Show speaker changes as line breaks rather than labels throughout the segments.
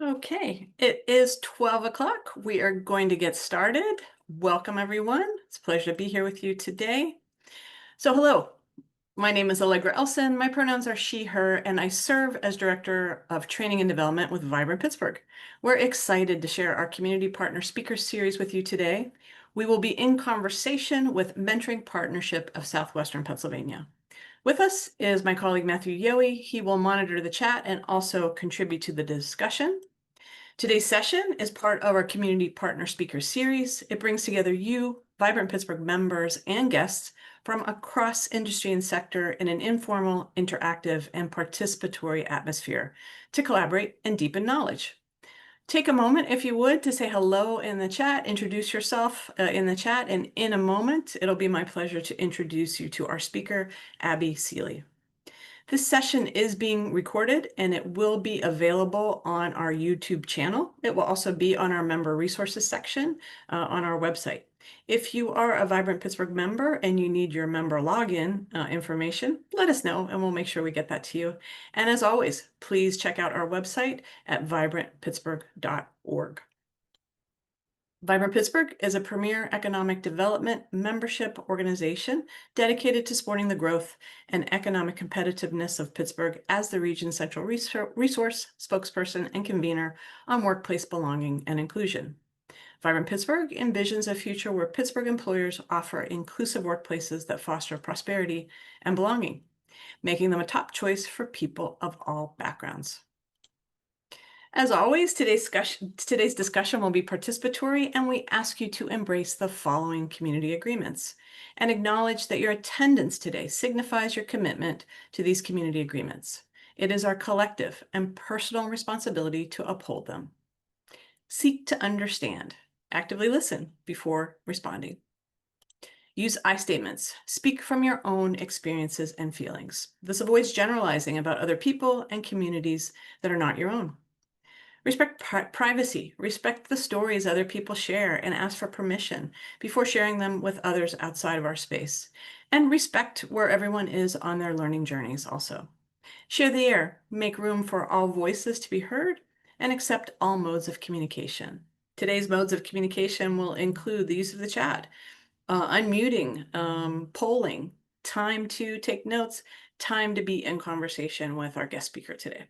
Okay, it is 12 o'clock. We are going to get started. Welcome, everyone. It's a pleasure to be here with you today. So, hello, my name is Allegra Elson. My pronouns are she, her, and I serve as Director of Training and Development with Vibrant Pittsburgh. We're excited to share our Community Partner Speaker Series with you today. We will be in conversation with Mentoring Partnership of Southwestern Pennsylvania. With us is my colleague Matthew Yohe. He will monitor the chat and also contribute to the discussion. Today's session is part of our Community Partner Speaker Series. It brings together you, Vibrant Pittsburgh members, and guests from across industry and sector in an informal, interactive, and participatory atmosphere to collaborate and deepen knowledge. Take a moment, if you would, to say hello in the chat, introduce yourself in the chat, and in a moment, it'll be my pleasure to introduce you to our speaker, Abby Seeley. This session is being recorded and it will be available on our YouTube channel. It will also be on our member resources section on our website. If you are a Vibrant Pittsburgh member and you need your member login information, let us know and we'll make sure we get that to you. And as always, please check out our website at vibrantpittsburgh.org. Vibrant Pittsburgh is a premier economic development membership organization dedicated to supporting the growth and economic competitiveness of Pittsburgh as the region's central resource, spokesperson, and convener on workplace belonging and inclusion. Vibrant Pittsburgh envisions a future where Pittsburgh employers offer inclusive workplaces that foster prosperity and belonging, making them a top choice for people of all backgrounds. As always, today's discussion will be participatory, and we ask you to embrace the following community agreements and acknowledge that your attendance today signifies your commitment to these community agreements. It is our collective and personal responsibility to uphold them. Seek to understand. Actively listen before responding. Use I statements. Speak from your own experiences and feelings. This avoids generalizing about other people and communities that are not your own. Respect privacy. Respect the stories other people share and ask for permission before sharing them with others outside of our space. And respect where everyone is on their learning journeys also. Share the air. Make room for all voices to be heard and accept all modes of communication. Today's modes of communication will include the use of the chat, unmuting, polling, time to take notes, time to be in conversation with our guest speaker today.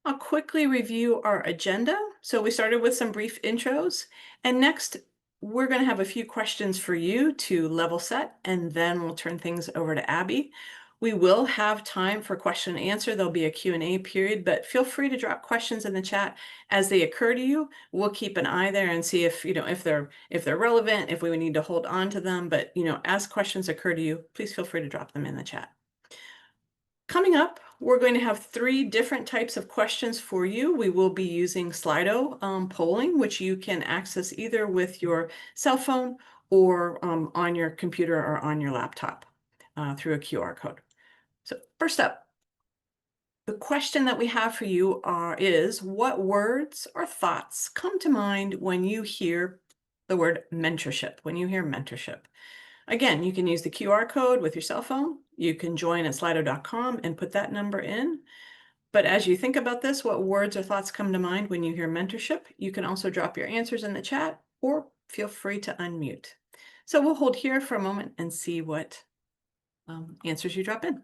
I'll quickly review our agenda. So we started with some brief intros, and next we're going to have a few questions for you to level set, and then we'll turn things over to Abby. We will have time for question and answer. There'll be a Q&A period, but feel free to drop questions in the chat as they occur to you. We'll keep an eye there and see if they're relevant, if we need to hold on to them. But as questions occur to you, please feel free to drop them in the chat. Coming up, we're going to have 3 different types of questions for you. We will be using Slido polling, which you can access either with your cell phone or on your computer or on your laptop through a QR code. So first up, the question that we have for you is, what words or thoughts come to mind when you hear the word mentorship, when you hear mentorship? Again, you can use the QR code with your cell phone. You can join at slido.com and put that number in. But as you think about this, what words or thoughts come to mind when you hear mentorship? You can also drop your answers in the chat or feel free to unmute. So we'll hold here for a moment and see what answers you drop in.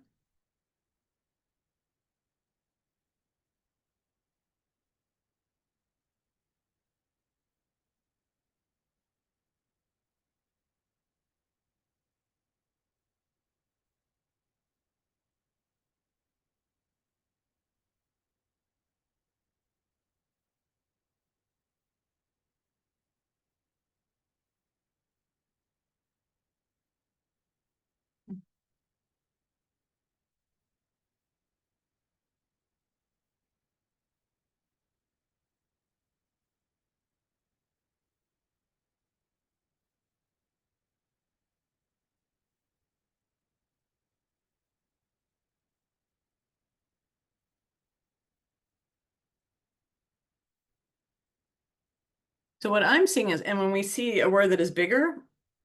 So what I'm seeing is, and when we see a word that is bigger,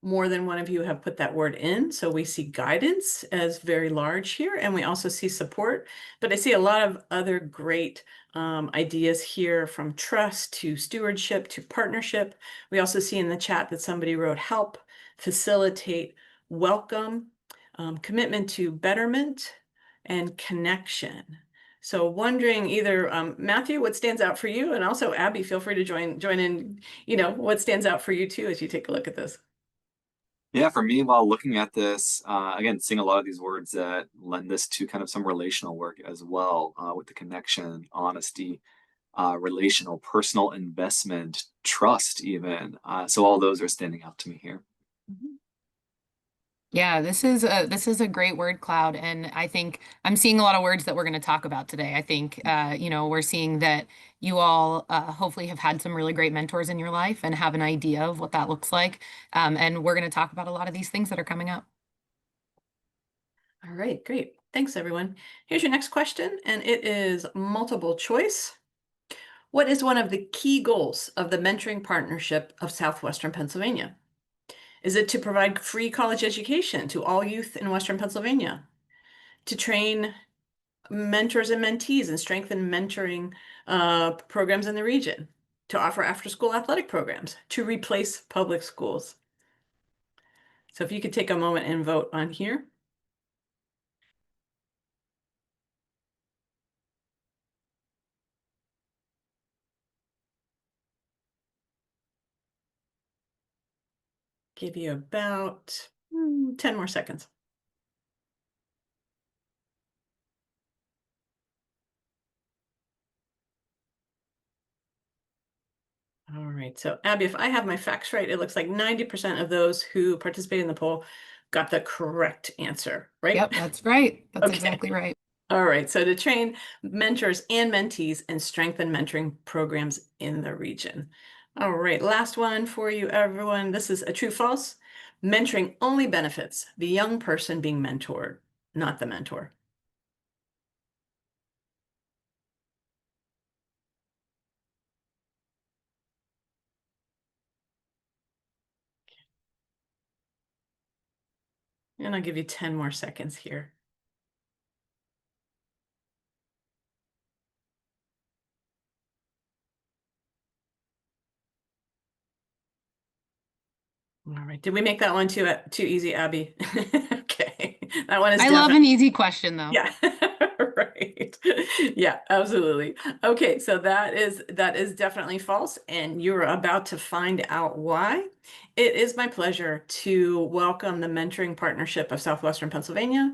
More than one of you have put that word in. So we see guidance as very large here, and we also see support. But I see a lot of other great ideas here, from trust to stewardship to partnership. We also see in the chat that somebody wrote help, facilitate, welcome, commitment to betterment, and connection. So wondering either, Matthew, what stands out for you? And also Abby, feel free to join in, what stands out for you too as you take a look at this.
Yeah, for me, while looking at this, again, seeing a lot of these words that lend this to kind of some relational work as well, with the connection, honesty, relational, personal investment, trust, even. So all those are standing out to me here.
Mhm.
Yeah, this is a great word cloud, and I think I'm seeing a lot of words that we're going to talk about today. I think we're seeing that you all hopefully have had some really great mentors in your life and have an idea of what that looks like. And we're going to talk about a lot of these things that are coming up.
All right, great. Thanks, everyone. Here's your next question, and it is multiple choice. What is one of the key goals of the Mentoring Partnership of Southwestern Pennsylvania? Is it to provide free college education to all youth in Western Pennsylvania? To train mentors and mentees and strengthen mentoring programs in the region? To offer after-school athletic programs? To replace public schools? So if you could take a moment and vote on here. Give you about 10 more seconds. All right, so Abby, if I have my facts right, it looks like 90% of those who participated in the poll got the correct answer, right?
Yep, that's right. That's
Okay.
exactly right.
All right, so to train mentors and mentees and strengthen mentoring programs in the region. All right, last one for you, everyone. This is a true false. Mentoring only benefits the young person being mentored, not the mentor. And I'll give you 10 more seconds here. All right, did we make that one too easy, Abby? Okay, that one is
I love
definitely.
an easy question, though.
Yeah, right. Yeah, absolutely. Okay, so that is definitely false, and you're about to find out why. It is my pleasure to welcome the Mentoring Partnership of Southwestern Pennsylvania.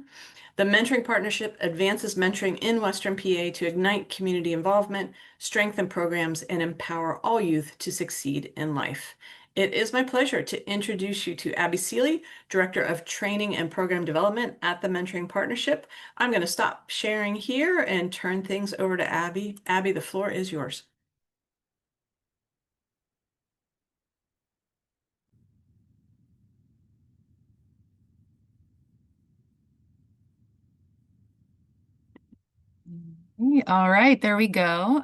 The Mentoring Partnership advances mentoring in Western PA to ignite community involvement, strengthen programs, and empower all youth to succeed in life. It is my pleasure to introduce you to Abby Seeley, Director of Training and Program Development at the Mentoring Partnership. I'm going to stop sharing here and turn things over to Abby. Abby, the floor is yours.
All right, there we go.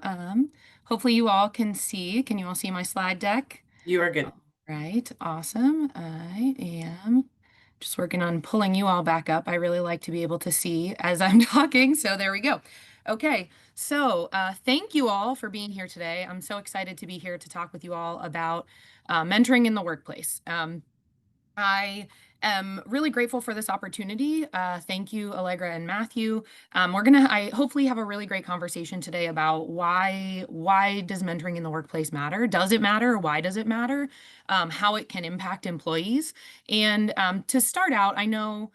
Hopefully you all can see. Can you all see my slide deck?
You are good.
Right, awesome. I am just working on pulling you all back up. I really like to be able to see as I'm talking, so there we go. Okay, so thank you all for being here today. I'm so excited to be here to talk with you all about mentoring in the workplace. I am really grateful for this opportunity. Thank you, Allegra and Matthew. I hopefully have a really great conversation today about why does mentoring in the workplace matter? Does it matter? Why does it matter? How it can impact employees. And to start out, I know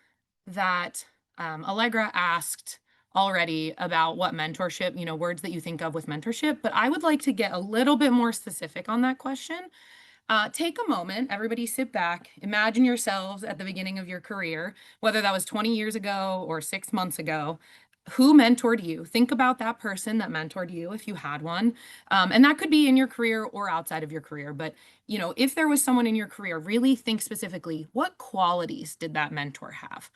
that Allegra asked already about what mentorship, words that you think of with mentorship, but I would like to get a little bit more specific on that question. Take a moment, everybody sit back, imagine yourselves at the beginning of your career, whether that was 20 years ago or 6 months ago. Who mentored you? Think about that person that mentored you if you had one. And that could be in your career or outside of your career. But, if there was someone in your career, really think specifically, what qualities did that mentor have?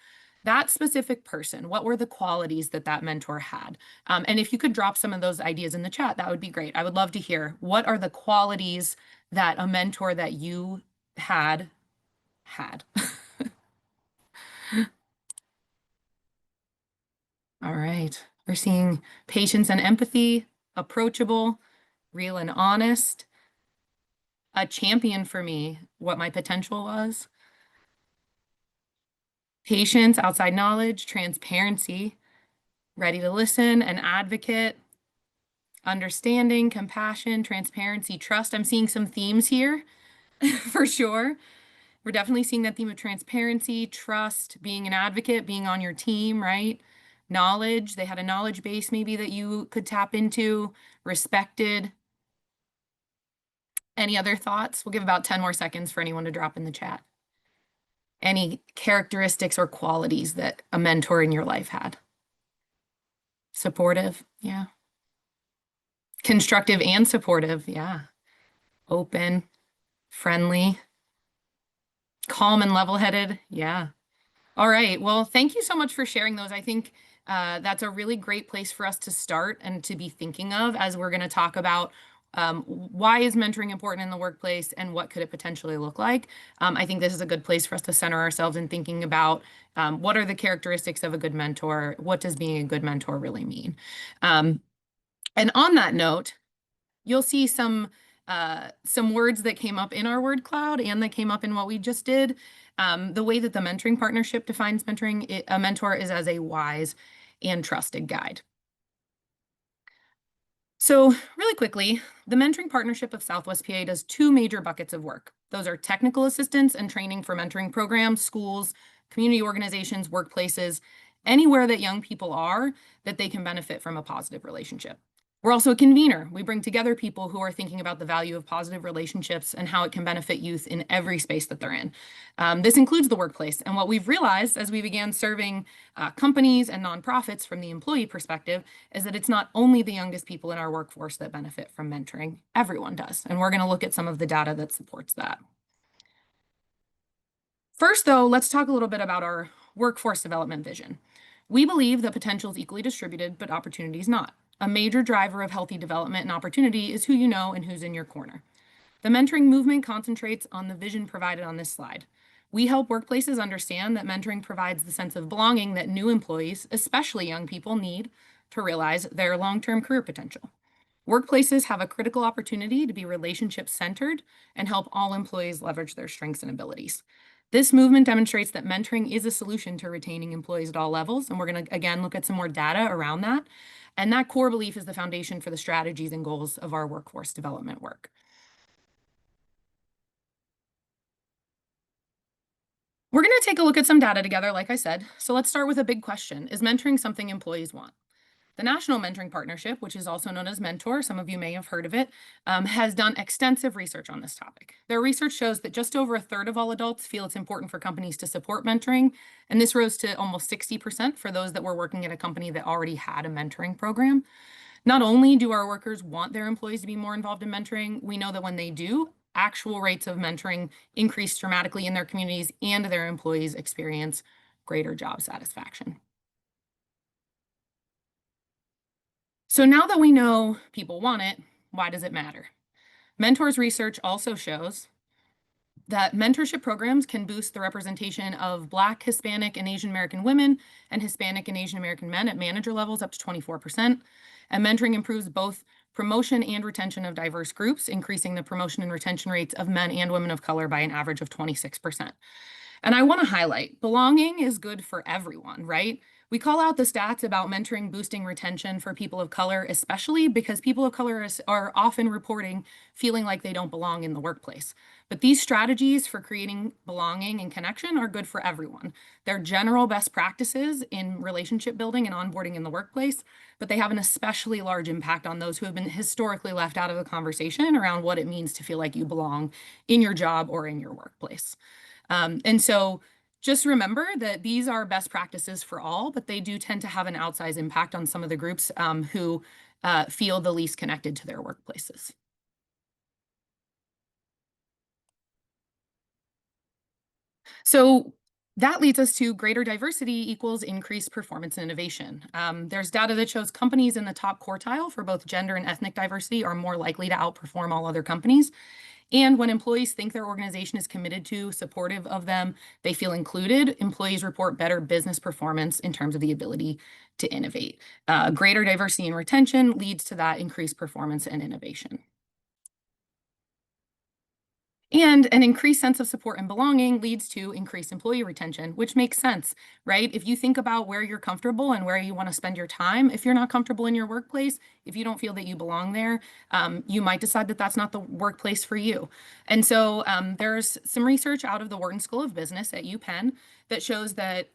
That specific person, what were the qualities that that mentor had? And if you could drop some of those ideas in the chat, that would be great. I would love to hear what are the qualities that a mentor that you had had. All right. We're seeing patience and empathy, approachable, real and honest, a champion for me, what my potential was, patience, outside knowledge, transparency, ready to listen, an advocate, understanding, compassion, transparency, trust. I'm seeing some themes here for sure. We're definitely seeing that theme of transparency, trust, being an advocate, being on your team, right? Knowledge, they had a knowledge base maybe that you could tap into, respected. Any other thoughts? We'll give about 10 more seconds for anyone to drop in the chat. Any characteristics or qualities that a mentor in your life had? Supportive, yeah. Constructive and supportive, yeah. Open, friendly, calm and level-headed, yeah. All right. Well, thank you so much for sharing those. I think that's a really great place for us to start and to be thinking of as we're going to talk about why is mentoring important in the workplace and what could it potentially look like. I think this is a good place for us to center ourselves in thinking about what are the characteristics of a good mentor? What does being a good mentor really mean? And on that note, you'll see some words that came up in our word cloud and that came up in what we just did. The way that the Mentoring Partnership defines mentoring, a mentor is as a wise and trusted guide. So really quickly, the Mentoring Partnership of SWPA does two major buckets of work. Those are technical assistance and training for mentoring programs, schools, community organizations, workplaces, anywhere that young people are that they can benefit from a positive relationship. We're also a convener. We bring together people who are thinking about the value of positive relationships and how it can benefit youth in every space that they're in. This includes the workplace. And what we've realized as we began serving companies and nonprofits from the employee perspective is that it's not only the youngest people in our workforce that benefit from mentoring, everyone does. And we're going to look at some of the data that supports that. First, though, let's talk a little bit about our workforce development vision. We believe that potential is equally distributed, but opportunity is not. A major driver of healthy development and opportunity is who you know and who's in your corner. The mentoring movement concentrates on the vision provided on this slide. We help workplaces understand that mentoring provides the sense of belonging that new employees, especially young people, need to realize their long-term career potential. Workplaces have a critical opportunity to be relationship-centered and help all employees leverage their strengths and abilities. This movement demonstrates that mentoring is a solution to retaining employees at all levels, and we're going to, again, look at some more data around that. And that core belief is the foundation for the strategies and goals of our workforce development work. We're going to take a look at some data together, like I said. So let's start with a big question. Is mentoring something employees want? The National Mentoring Partnership, which is also known as Mentor, some of you may have heard of it, has done extensive research on this topic. Their research shows that just over a third of all adults feel it's important for companies to support mentoring, and this rose to almost 60% for those that were working at a company that already had a mentoring program. Not only do our workers want their employees to be more involved in mentoring, we know that when they do, actual rates of mentoring increase dramatically in their communities and their employees experience greater job satisfaction. So now that we know people want it, why does it matter? Mentors research also shows that mentorship programs can boost the representation of Black, Hispanic, and Asian American women and Hispanic and Asian American men at manager levels up to 24%. And mentoring improves both promotion and retention of diverse groups, increasing the promotion and retention rates of men and women of color by an average of 26%. And I want to highlight, belonging is good for everyone, right? We call out the stats about mentoring boosting retention for people of color, especially because people of color are often reporting feeling like they don't belong in the workplace. But these strategies for creating belonging and connection are good for everyone. They're general best practices in relationship building and onboarding in the workplace, but they have an especially large impact on those who have been historically left out of the conversation around what it means to feel like you belong in your job or in your workplace. And so just remember that these are best practices for all, but they do tend to have an outsized impact on some of the groups who feel the least connected to their workplaces. So that leads us to greater diversity equals increased performance and innovation. There's data that shows companies in the top quartile for both gender and ethnic diversity are more likely to outperform all other companies. And when employees think their organization is committed to, supportive of them, they feel included, employees report better business performance in terms of the ability to innovate. Greater diversity and retention leads to that increased performance and innovation. And an increased sense of support and belonging leads to increased employee retention, which makes sense, right? If you think about where you're comfortable and where you want to spend your time, if you're not comfortable in your workplace, if you don't feel that you belong there, you might decide that that's not the workplace for you. And so there's some research out of the Wharton School of Business at UPenn that shows that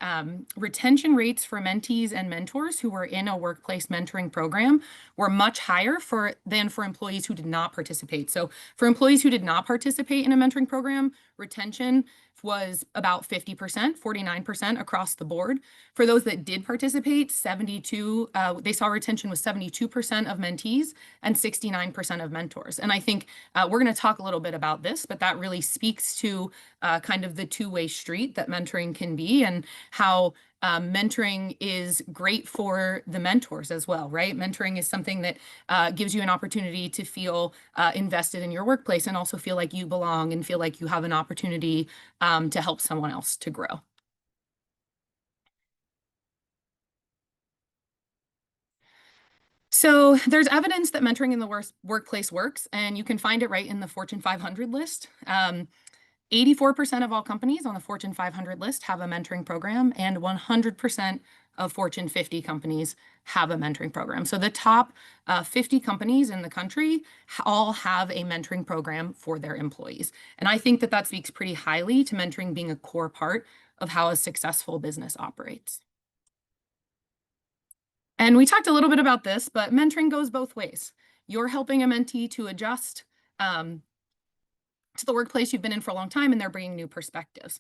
retention rates for mentees and mentors who were in a workplace mentoring program were much higher than for employees who did not participate. So for employees who did not participate in a mentoring program, retention was about 50%, 49% across the board. For those that did participate, they saw retention was 72% of mentees and 69% of mentors. And I think we're going to talk a little bit about this, but that really speaks to kind of the two-way street that mentoring can be, and how mentoring is great for the mentors as well, right? Mentoring is something that gives you an opportunity to feel invested in your workplace, and also feel like you belong and feel like you have an opportunity to help someone else to grow. So there's evidence that mentoring in the workplace works, and you can find it right in the Fortune 500 list. 84% of all companies on the Fortune 500 list have a mentoring program, and 100% of Fortune 50 companies have a mentoring program. So the top 50 companies in the country all have a mentoring program for their employees. And I think that that speaks pretty highly to mentoring being a core part of how a successful business operates. And we talked a little bit about this, but mentoring goes both ways. You're helping a mentee to adjust to the workplace you've been in for a long time, and they're bringing new perspectives.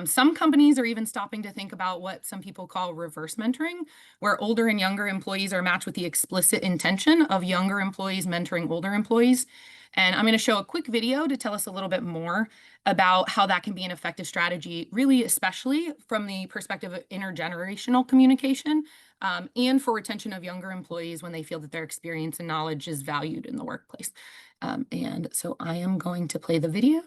Some companies are even stopping to think about what some people call reverse mentoring, where older and younger employees are matched with the explicit intention of younger employees mentoring older employees. And I'm going to show a quick video to tell us a little bit more about how that can be an effective strategy, really, especially from the perspective of intergenerational communication, and for retention of younger employees when they feel that their experience and knowledge is valued in the workplace. And so I am going to play the video.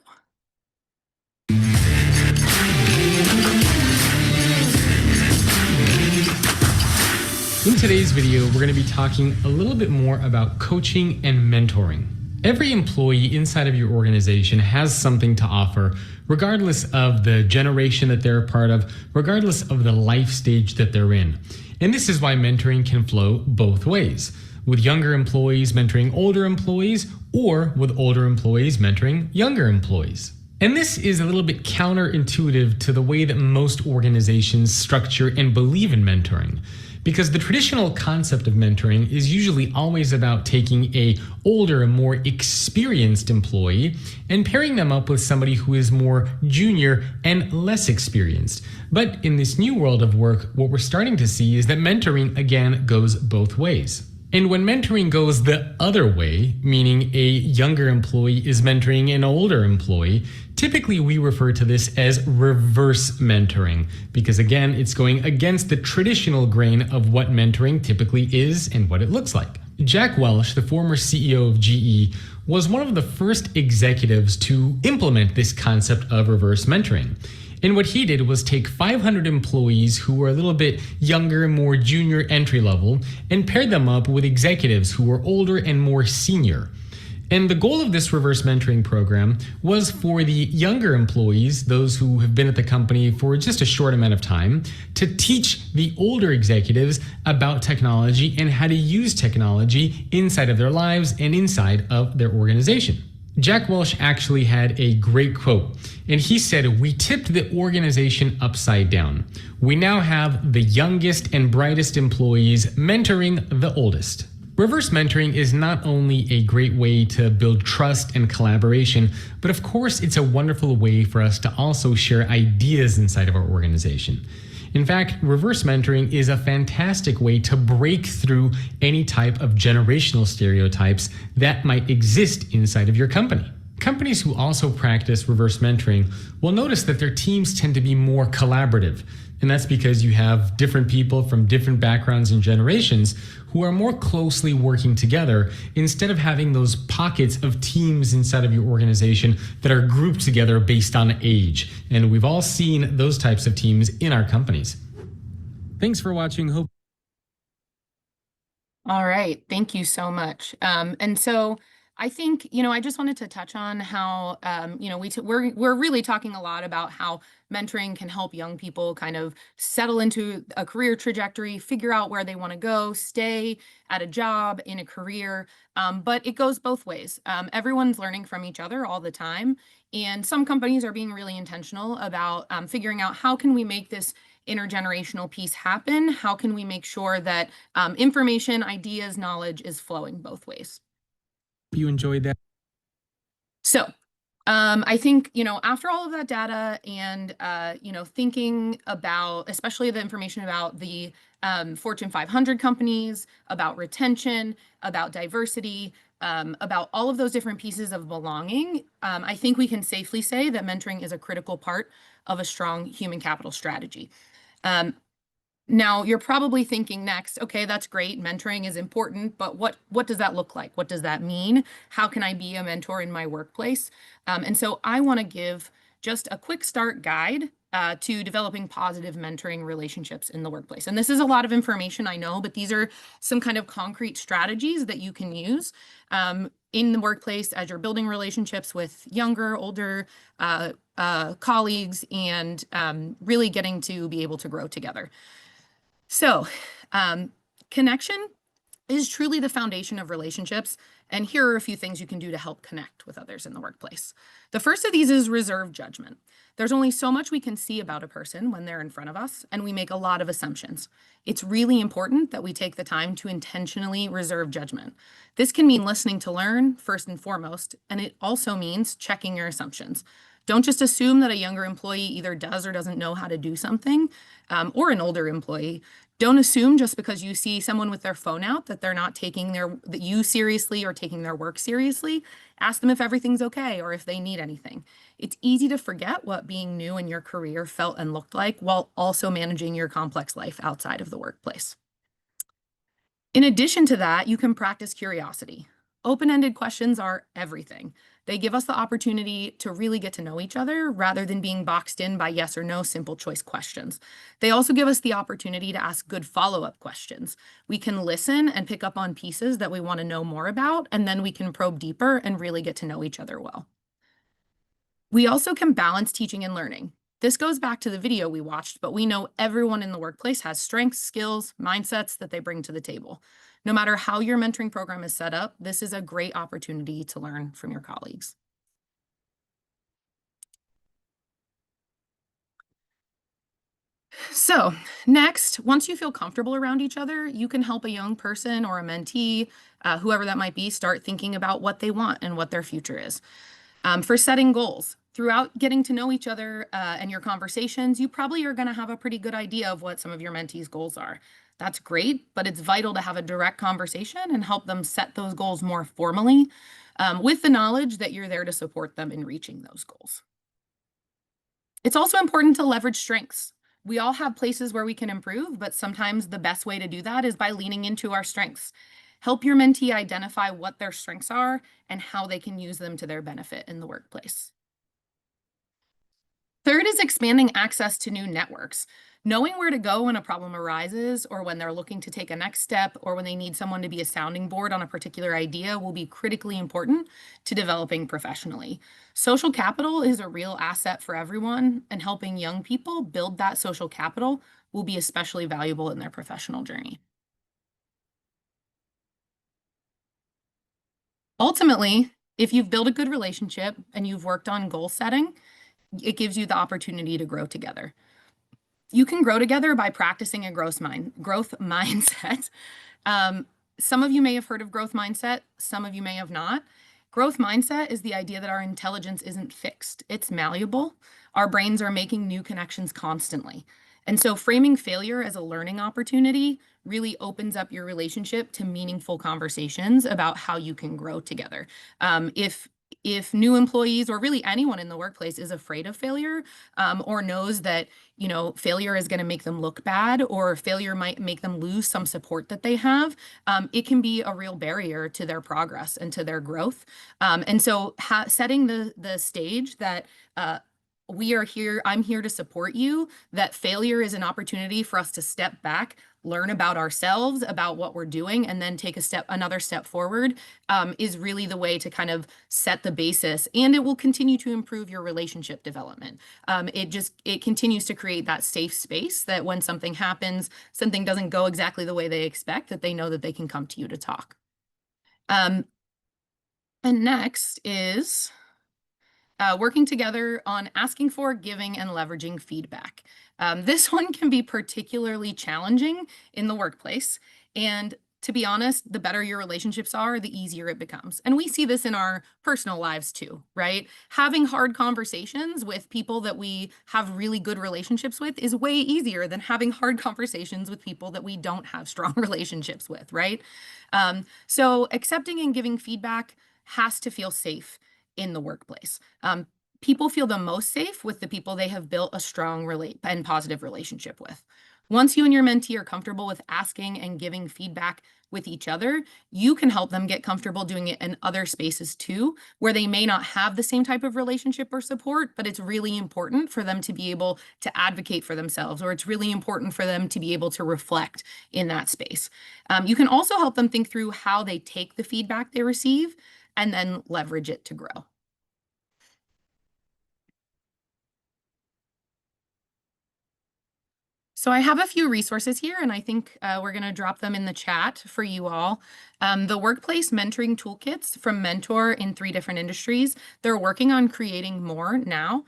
In today's video, we're going to be talking a little bit more about coaching and mentoring. Every employee inside of your organization has something to offer, regardless of the generation that they're a part of, regardless of the life stage that they're in. And this is why mentoring can flow both ways, with younger employees mentoring older employees, or with older employees mentoring younger employees. And this is a little bit counterintuitive to the way that most organizations structure and believe in mentoring. Because the traditional concept of mentoring is usually always about taking a older, more experienced employee and pairing them up with somebody who is more junior and less experienced. But in this new world of work, what we're starting to see is that mentoring again goes both ways. And when mentoring goes the other way, meaning a younger employee is mentoring an older employee, typically we refer to this as reverse mentoring, because again, it's going against the traditional grain of what mentoring typically is and what it looks like. Jack Welch, the former CEO of GE, was one of the first executives to implement this concept of reverse mentoring. And what he did was take 500 employees who were a little bit younger, more junior entry level, and paired them up with executives who were older and more senior. And the goal of this reverse mentoring program was for the younger employees, those who have been at the company for just a short amount of time, to teach the older executives about technology and how to use technology inside of their lives and inside of their organization. Jack Welch actually had a great quote, and he said, "We tipped the organization upside down. We now have the youngest and brightest employees mentoring the oldest." Reverse mentoring is not only a great way to build trust and collaboration, but of course it's a wonderful way for us to also share ideas inside of our organization. In fact, reverse mentoring is a fantastic way to break through any type of generational stereotypes that might exist inside of your company. Companies who also practice reverse mentoring will notice that their teams tend to be more collaborative. And that's because you have different people from different backgrounds and generations who are more closely working together instead of having those pockets of teams inside of your organization that are grouped together based on age. And we've all seen those types of teams in our companies. Thanks for watching. Hope.
All right, thank you so much. And so I think, I just wanted to touch on how, we're really talking a lot about how mentoring can help young people kind of settle into a career trajectory, figure out where they want to go, stay at a job, in a career. But it goes both ways. Everyone's learning from each other all the time. And some companies are being really intentional about figuring out how can we make this intergenerational piece happen? How can we make sure that information, ideas, knowledge is flowing both ways?
You enjoyed that.
So I think, after all of that data and, thinking about, especially the information about the Fortune 500 companies, about retention, about diversity, about all of those different pieces of belonging, I think we can safely say that mentoring is a critical part of a strong human capital strategy. Now you're probably thinking next, okay, that's great. Mentoring is important, but what does that look like? What does that mean? How can I be a mentor in my workplace? And so I want to give just a quick start guide to developing positive mentoring relationships in the workplace. And this is a lot of information, I know, but these are some kind of concrete strategies that you can use in the workplace as you're building relationships with younger, older colleagues and really getting to be able to grow together. So connection is truly the foundation of relationships. And here are a few things you can do to help connect with others in the workplace. The first of these is reserve judgment. There's only so much we can see about a person when they're in front of us, and we make a lot of assumptions. It's really important that we take the time to intentionally reserve judgment. This can mean listening to learn, first and foremost, and it also means checking your assumptions. Don't just assume that a younger employee either does or doesn't know how to do something, or an older employee. Don't assume just because you see someone with their phone out that they're not taking you seriously or taking their work seriously. Ask them if everything's okay or if they need anything. It's easy to forget what being new in your career felt and looked like while also managing your complex life outside of the workplace. In addition to that, you can practice curiosity. Open-ended questions are everything. They give us the opportunity to really get to know each other rather than being boxed in by yes or no simple choice questions. They also give us the opportunity to ask good follow-up questions. We can listen and pick up on pieces that we want to know more about, and then we can probe deeper and really get to know each other well. We also can balance teaching and learning. This goes back to the video we watched, but we know everyone in the workplace has strengths, skills, mindsets that they bring to the table. No matter how your mentoring program is set up, this is a great opportunity to learn from your colleagues. So next, once you feel comfortable around each other, you can help a young person or a mentee, whoever that might be, start thinking about what they want and what their future is. For setting goals, throughout getting to know each other and your conversations, you probably are going to have a pretty good idea of what some of your mentees' goals are. That's great, but it's vital to have a direct conversation and help them set those goals more formally with the knowledge that you're there to support them in reaching those goals. It's also important to leverage strengths. We all have places where we can improve, but sometimes the best way to do that is by leaning into our strengths. Help your mentee identify what their strengths are and how they can use them to their benefit in the workplace. Third is expanding access to new networks. Knowing where to go when a problem arises or when they're looking to take a next step or when they need someone to be a sounding board on a particular idea will be critically important to developing professionally. Social capital is a real asset for everyone, and helping young people build that social capital will be especially valuable in their professional journey. Ultimately, if you've built a good relationship and you've worked on goal setting, it gives you the opportunity to grow together. You can grow together by practicing a growth mindset. Some of you may have heard of growth mindset, some of you may have not. Growth mindset is the idea that our intelligence isn't fixed, it's malleable. Our brains are making new connections constantly. And so framing failure as a learning opportunity really opens up your relationship to meaningful conversations about how you can grow together. If if new employees or really anyone in the workplace is afraid of failure, or knows that, failure is going to make them look bad, or failure might make them lose some support that they have, it can be a real barrier to their progress and to their growth. And so setting the stage that we are here, I'm here to support you, that failure is an opportunity for us to step back, learn about ourselves, about what we're doing, and then take another step forward, is really the way to kind of set the basis. And it will continue to improve your relationship development. It continues to create that safe space that when something happens, something doesn't go exactly the way they expect, that they know that they can come to you to talk. And next is working together on asking for, giving, and leveraging feedback. This one can be particularly challenging in the workplace. And to be honest, the better your relationships are, the easier it becomes. And we see this in our personal lives too, right? Having hard conversations with people that we have really good relationships with is way easier than having hard conversations with people that we don't have strong relationships with, right? So accepting and giving feedback has to feel safe in the workplace. People feel the most safe with the people they have built a strong and positive relationship with. Once you and your mentee are comfortable with asking and giving feedback with each other, you can help them get comfortable doing it in other spaces too, where they may not have the same type of relationship or support, but it's really important for them to be able to advocate for themselves, or it's really important for them to be able to reflect in that space. You can also help them think through how they take the feedback they receive and then leverage it to grow. So I have a few resources here, and I think we're going to drop them in the chat for you all. The workplace mentoring toolkits from Mentor in 3 different industries. They're working on creating more now.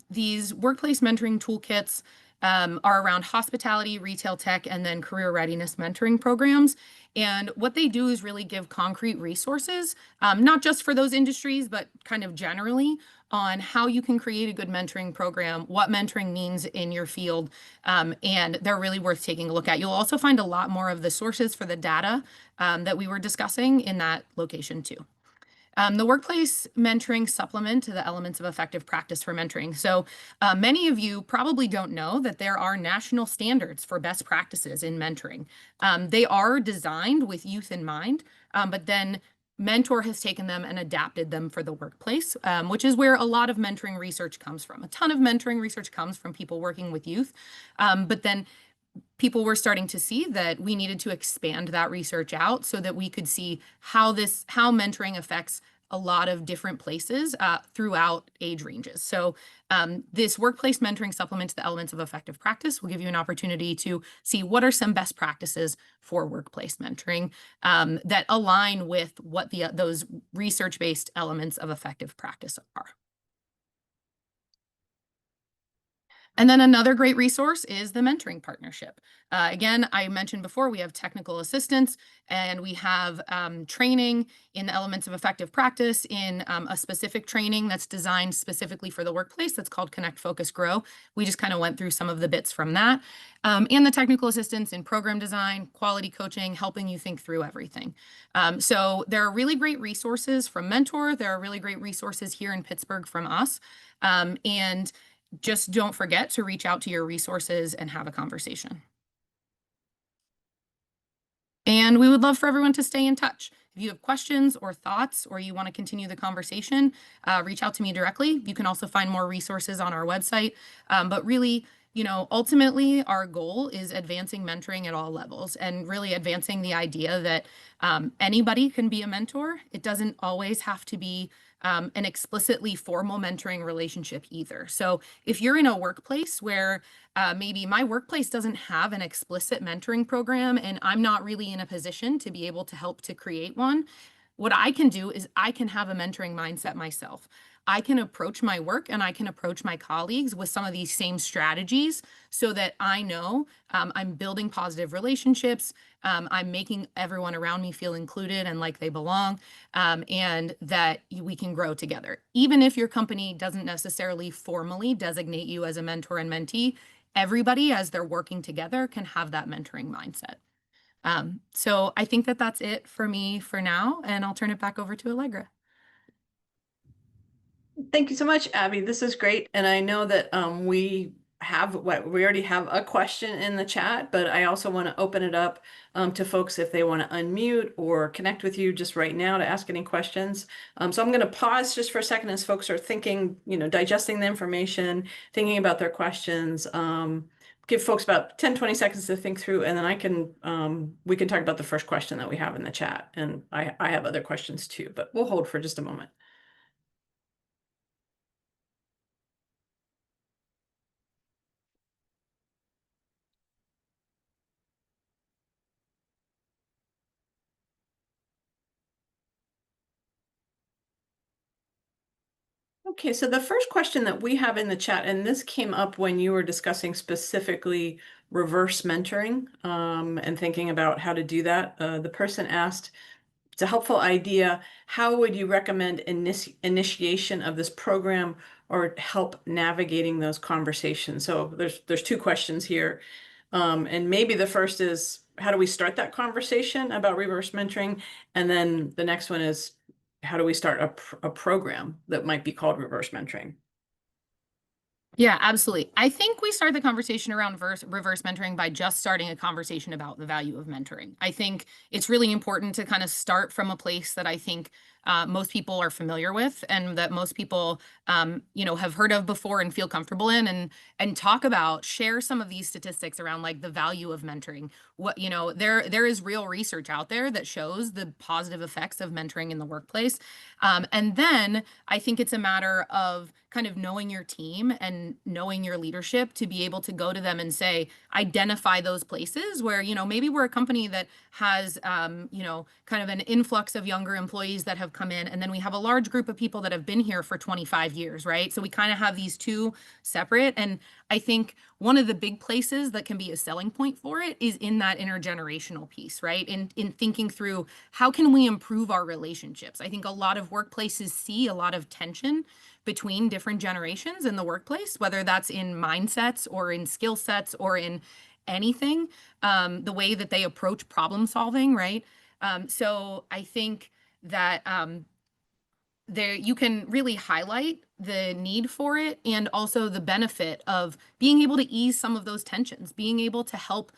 These workplace mentoring toolkits are around hospitality, retail tech, and then career readiness mentoring programs. And what they do is really give concrete resources, not just for those industries, but kind of generally on how you can create a good mentoring program, what mentoring means in your field, and they're really worth taking a look at. You'll also find a lot more of the sources for the data that we were discussing in that location too. The workplace mentoring supplement to the elements of effective practice for mentoring. So many of you probably don't know that there are national standards for best practices in mentoring. They are designed with youth in mind, but then Mentor has taken them and adapted them for the workplace, which is where a lot of mentoring research comes from. A ton of mentoring research comes from people working with youth, but then people were starting to see that we needed to expand that research out so that we could see how mentoring affects a lot of different places throughout age ranges. So this workplace mentoring supplement to the elements of effective practice will give you an opportunity to see what are some best practices for workplace mentoring that align with what those research-based elements of effective practice are. And then another great resource is the Mentoring Partnership. Again, I mentioned before, we have technical assistance and we have training in the elements of effective practice in a specific training that's designed specifically for the workplace that's called Connect, Focus, Grow. We just kind of went through some of the bits from that. And the technical assistance in program design, quality coaching, helping you think through everything. So there are really great resources from Mentor. There are really great resources here in Pittsburgh from us. And just don't forget to reach out to your resources and have a conversation. And we would love for everyone to stay in touch. If you have questions or thoughts, or you want to continue the conversation, reach out to me directly. You can also find more resources on our website. But really, ultimately, our goal is advancing mentoring at all levels and really advancing the idea that anybody can be a mentor. It doesn't always have to be an explicitly formal mentoring relationship either. So if you're in a workplace where maybe my workplace doesn't have an explicit mentoring program and I'm not really in a position to be able to help to create one, what I can do is I can have a mentoring mindset myself. I can approach my work and I can approach my colleagues with some of these same strategies so that I know I'm building positive relationships, I'm making everyone around me feel included and like they belong, and that we can grow together. Even if your company doesn't necessarily formally designate you as a mentor and mentee, everybody, as they're working together, can have that mentoring mindset. So I think that that's it for me for now, and I'll turn it back over to Allegra.
Thank you so much, Abby. This is great. And I know that we already have a question in the chat, but I also want to open it up to folks if they want to unmute or connect with you just right now to ask any questions. So I'm going to pause just for a second as folks are thinking, digesting the information, thinking about their questions. Give folks about 10, 20 seconds to think through, and then we can talk about the first question that we have in the chat. And I have other questions too, but we'll hold for just a moment. Okay, so the first question that we have in the chat, and this came up when you were discussing specifically reverse mentoring and thinking about how to do that. The person asked, it's a helpful idea. How would you recommend initiation of this program or help navigating those conversations? So there's two questions here. And maybe the first is, how do we start that conversation about reverse mentoring? And then the next one is, how do we start a program that might be called reverse mentoring?
Yeah, absolutely. I think we start the conversation around reverse mentoring by just starting a conversation about the value of mentoring. I think it's really important to kind of start from a place that I think most people are familiar with and that most people, have heard of before and feel comfortable in, and talk about, share some of these statistics around like the value of mentoring. What, there is real research out there that shows the positive effects of mentoring in the workplace. And then I think it's a matter of kind of knowing your team and knowing your leadership to be able to go to them and say, identify those places where, maybe we're a company that has, kind of an influx of younger employees that have come in. And then we have a large group of people that have been here for 25 years, right? So we kind of have these two separate. And I think one of the big places that can be a selling point for it is in that intergenerational piece, right? In thinking through, how can we improve our relationships? I think a lot of workplaces see a lot of tension between different generations in the workplace, whether that's in mindsets or in skill sets or in anything, the way that they approach problem solving, right? So I think that there you can really highlight the need for it and also the benefit of being able to ease some of those tensions, being able to help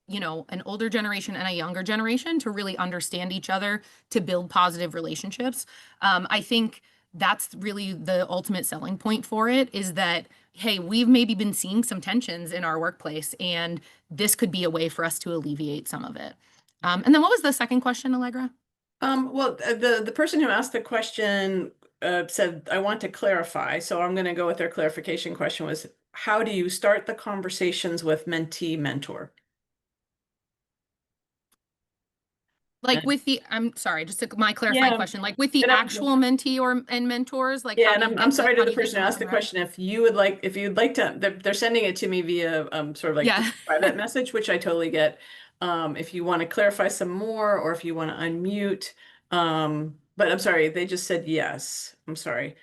an older generation and a younger generation to really understand each other, to build positive relationships. I think that's really the ultimate selling point for it, is that, hey, we've maybe been seeing some tensions in our workplace, and this could be a way for us to alleviate some of it. And then what was the second question, Allegra?
Well, the person who asked the question said, I want to clarify. So I'm going to go with their clarification question was, how do you start the conversations with mentee mentor?
Like with the, I'm sorry, just my clarifying question, like with the
And
actual mentee and mentors, like
yeah,
how
and
do you
I'm sorry to the
how do you get
person who
them
asked the
interact?
question. If you'd like to, they're sending it to me via sort of like
Yeah.
just a private message, which I totally get. If you want to clarify some more, or if you want to unmute, but I'm sorry, they just said yes. I'm sorry.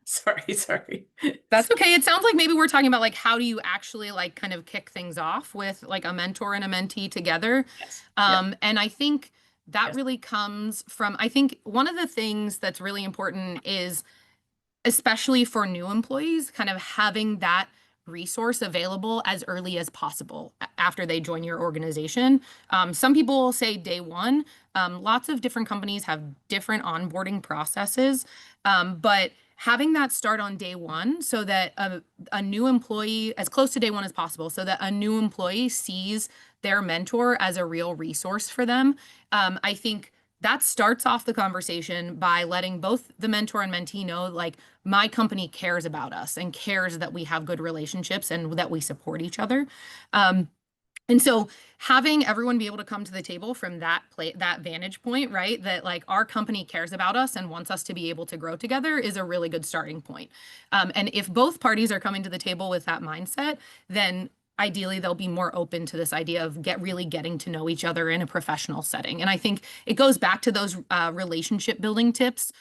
Sorry.
That's okay. It sounds like maybe we're talking about like, how do you actually like kind of kick things off with like a mentor and a mentee together?
Yes. Yeah.
And I think that
Yes.
really comes from, I think one of the things that's really important is, especially for new employees, kind of having that resource available as early as possible after they join your organization. Some people say day one. Lots of different companies have different onboarding processes, but having that start on day one so that a new employee, as close to day one as possible, so that a new employee sees their mentor as a real resource for them. I think that starts off the conversation by letting both the mentor and mentee know, like, my company cares about us and cares that we have good relationships and that we support each other. And so having everyone be able to come to the table from that vantage point, right? That like our company cares about us and wants us to be able to grow together is a really good starting point. And if both parties are coming to the table with that mindset, then ideally they'll be more open to this idea of really getting to know each other in a professional setting. And I think it goes back to those relationship building tips,